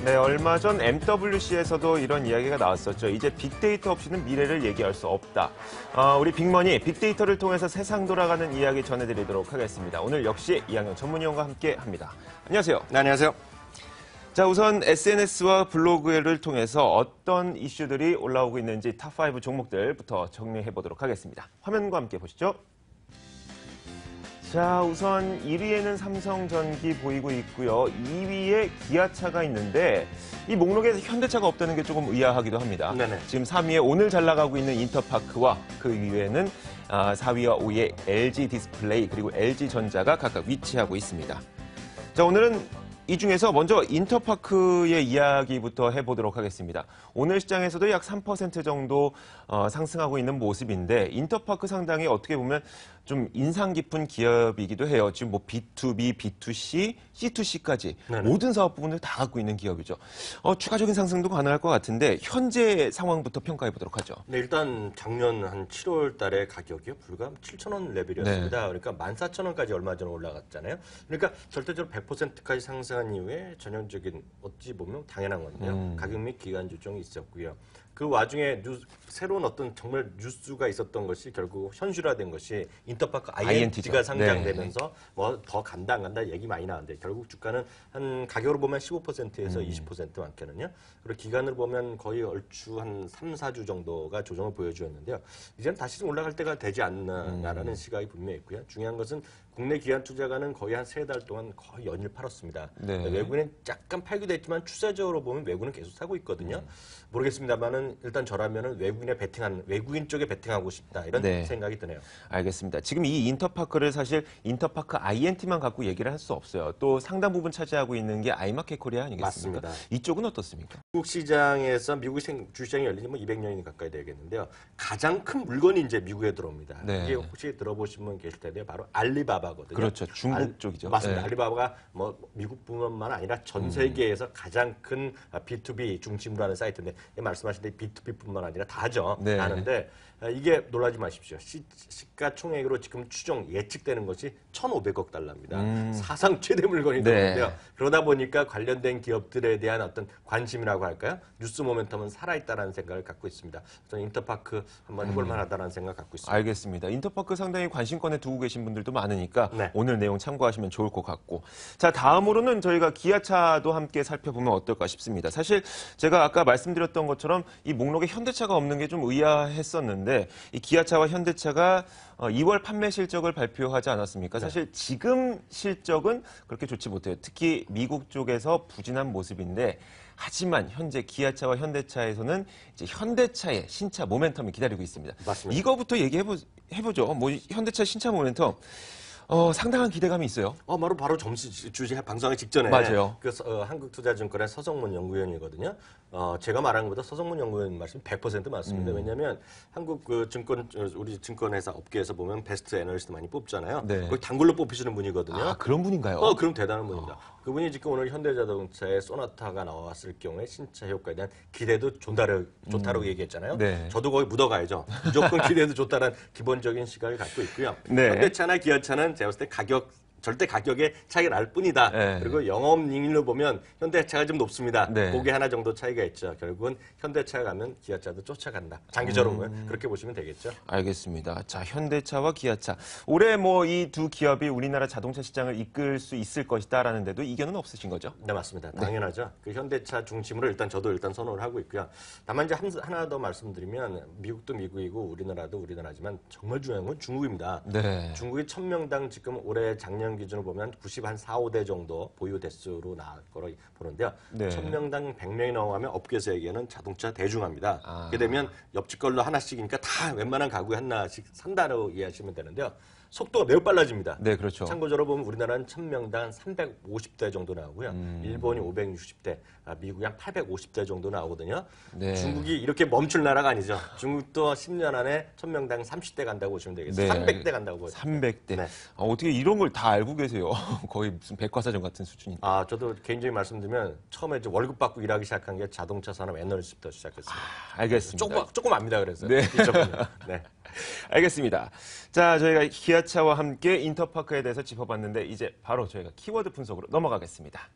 네, 얼마 전 MWC에서도 이런 이야기가 나왔었죠. 이제 빅데이터 없이는 미래를 얘기할 수 없다. 우리 빅머니, 빅데이터를 통해서 세상 돌아가는 이야기 전해드리도록 하겠습니다. 오늘 역시 이학영 전문위원과 함께 합니다. 안녕하세요. 네, 안녕하세요. 자, 우선 SNS와 블로그를 통해서 어떤 이슈들이 올라오고 있는지 탑5 종목들부터 정리해보도록 하겠습니다. 화면과 함께 보시죠. 자, 우선 1위에는 삼성전기 보이고 있고요. 2위에 기아차가 있는데 이 목록에서 현대차가 없다는 게 조금 의아하기도 합니다. 네네. 지금 3위에 오늘 잘 나가고 있는 인터파크와 그 위에는 4위와 5위에 LG 디스플레이 그리고 LG전자가 각각 위치하고 있습니다. 자, 오늘은 이 중에서 먼저 인터파크의 이야기부터 해보도록 하겠습니다. 오늘 시장에서도 약 3% 정도 상승하고 있는 모습인데 인터파크 상당히 어떻게 보면 좀 인상 깊은 기업이기도 해요. 지금 뭐 B2B, B2C, C2C까지 네네. 모든 사업 부분을 다 갖고 있는 기업이죠. 추가적인 상승도 가능할 것 같은데 현재 상황부터 평가해 보도록 하죠. 네, 일단 작년 한 7월 달에 가격이 불과 7,000원 레벨이었습니다. 네. 그러니까 14,000원까지 얼마 전에 올라갔잖아요. 그러니까 절대적으로 100%까지 상승한 이후에 전형적인 어찌 보면 당연한 건데요. 가격 및 기간 조정이 있었고요. 그 와중에 새로운 어떤 정말 뉴스가 있었던 것이 결국 현실화된 것이 인터파크 INT가 상장되면서 네. 뭐 더 간다 안 간다 얘기 많이 나왔는데 결국 주가는 한 가격으로 보면 15%에서 20% 많게는요. 그리고 기간을 보면 거의 얼추 한 3, 4주 정도가 조정을 보여주었는데요. 이제는 다시 좀 올라갈 때가 되지 않나라는 시각이 분명히 있고요. 중요한 것은 국내 기관 투자가는 거의 한 3달 동안 거의 연일 팔았습니다. 네. 외국인은 약간 팔기도 했지만 추세적으로 보면 외국인은 계속 사고 있거든요. 모르겠습니다만은 일단 저라면은 외국인 쪽에 베팅하고 싶다 이런 네. 생각이 드네요. 알겠습니다. 지금 이 인터파크를 사실 인터파크 INT만 갖고 얘기를 할 수 없어요. 또 상당 부분 차지하고 있는 게 아이마켓 코리아 아니겠습니까? 맞습니다. 이쪽은 어떻습니까? 미국 시장에서 미국 주시장이 열린 지 뭐 200년이 가까이 되겠는데요. 가장 큰 물건이 이제 미국에 들어옵니다. 네. 이게 혹시 들어보신 분 계실 텐데 바로 알리바바거든요. 그렇죠. 중국 쪽이죠. 맞습니다. 네. 알리바바가 뭐 미국뿐만 아니라 전 세계에서 가장 큰 B2B 중심으로 하는 사이트인데 말씀하신 대로 B2B뿐만 아니라 다죠. 네. 다 하는데 이게 놀라지 마십시오. 시가총액으로 지금 추정 예측되는 것이 1,500억 달러입니다. 사상 최대 물건이 네. 들어오는데요. 그러다 보니까 관련된 기업들에 대한 어떤 관심이라고 할까요? 뉴스 모멘텀은 살아있다는 생각을 갖고 있습니다. 저는 인터파크 한번 해볼 만하다는 생각 갖고 있습니다. 알겠습니다. 인터파크 상당히 관심권에 두고 계신 분들도 많으니까 네. 오늘 내용 참고하시면 좋을 것 같고. 자, 다음으로는 저희가 기아차도 함께 살펴보면 어떨까 싶습니다. 사실 제가 아까 말씀드렸던 것처럼 이 목록에 현대차가 없는 게 좀 의아했었는데 이 기아차와 현대차가 2월 판매 실적을 발표하지 않았습니까? 네. 사실 지금 실적은 그렇게 좋지 못해요. 특히 미국 쪽에서 부진한 모습인데 하지만 현재 기아차와 현대차에서는 이제 현대차의 신차 모멘텀이 기다리고 있습니다. 맞습니다. 이거부터 얘기해보죠. 뭐 현대차 신차 모멘텀 상당한 기대감이 있어요. 바로 점수 주제 방송하기 직전에 맞아요. 한국투자증권의 서성문 연구위원이거든요. 제가 말한 것보다 서성문 연구위원 말씀이 100% 맞습니다. 왜냐하면 한국 우리 증권회사 업계에서 보면 베스트 애널리스트 많이 뽑잖아요. 네. 거기 단골로 뽑히시는 분이거든요. 아, 그런 분인가요? 그럼 대단한 분입니다. 그분이 지금 오늘 현대자동차의 소나타가 나왔을 경우에 신차 효과에 대한 기대도 좋다라고 얘기했잖아요. 네. 저도 거기 묻어가야죠. 무조건 기대도 좋다는 기본적인 시각을 갖고 있고요. 네. 현대차나 기아차는 제가 봤을 때 절대 가격의 차이가 날 뿐이다. 네. 그리고 영업이익률로 보면 현대차가 좀 높습니다. 네. 그게 하나 정도 차이가 있죠. 결국은 현대차가 가면 기아차도 쫓아간다. 장기적으로 보면 그렇게 보시면 되겠죠. 알겠습니다. 자, 현대차와 기아차. 올해 뭐 이 두 기업이 우리나라 자동차 시장을 이끌 수 있을 것이다라는 데도 이견은 없으신 거죠? 네, 맞습니다. 당연하죠. 그 현대차 중심으로 저도 선호를 하고 있고요. 다만 이제 하나 더 말씀드리면 미국도 미국이고 우리나라도 우리나라지만 정말 중요한 건 중국입니다. 네. 중국이 1,000명당 지금 올해 작년 기준으로 보면 94, 5대 정도 보유 대수로 나올 거로 보는데요. 네. 1,000명당 100명이 넘어가면 업계에서 얘기하는 자동차 대중화입니다. 그렇게 되면 옆집 걸로 하나씩이니까 다 웬만한 가구에 하나씩 산다고 이해하시면 되는데요. 속도가 매우 빨라집니다. 네, 그렇죠. 참고적으로 보면 우리나라는 1,000명당 350대 정도 나오고요. 일본이 560대, 미국이 한 850대 정도 나오거든요. 네. 중국이 이렇게 멈출 나라가 아니죠. 중국도 10년 안에 1,000명당 30대 간다고 보시면 되겠어요. 네. 300대 간다고 보시면 300대. 네. 어떻게 이런 걸 다 알고 계세요? 거의 무슨 백과사전 같은 수준인데. 저도 개인적인 말씀드리면 처음에 이제 월급 받고 일하기 시작한 게 자동차 산업 애널리스트부터 시작했습니다. 알겠습니다. 조금 압니다. 그래서 네. 이쪽은요. 네. 알겠습니다. 자, 저희가 기아차와 함께 인터파크에 대해서 짚어봤는데 이제 바로 저희가 키워드 분석으로 넘어가겠습니다.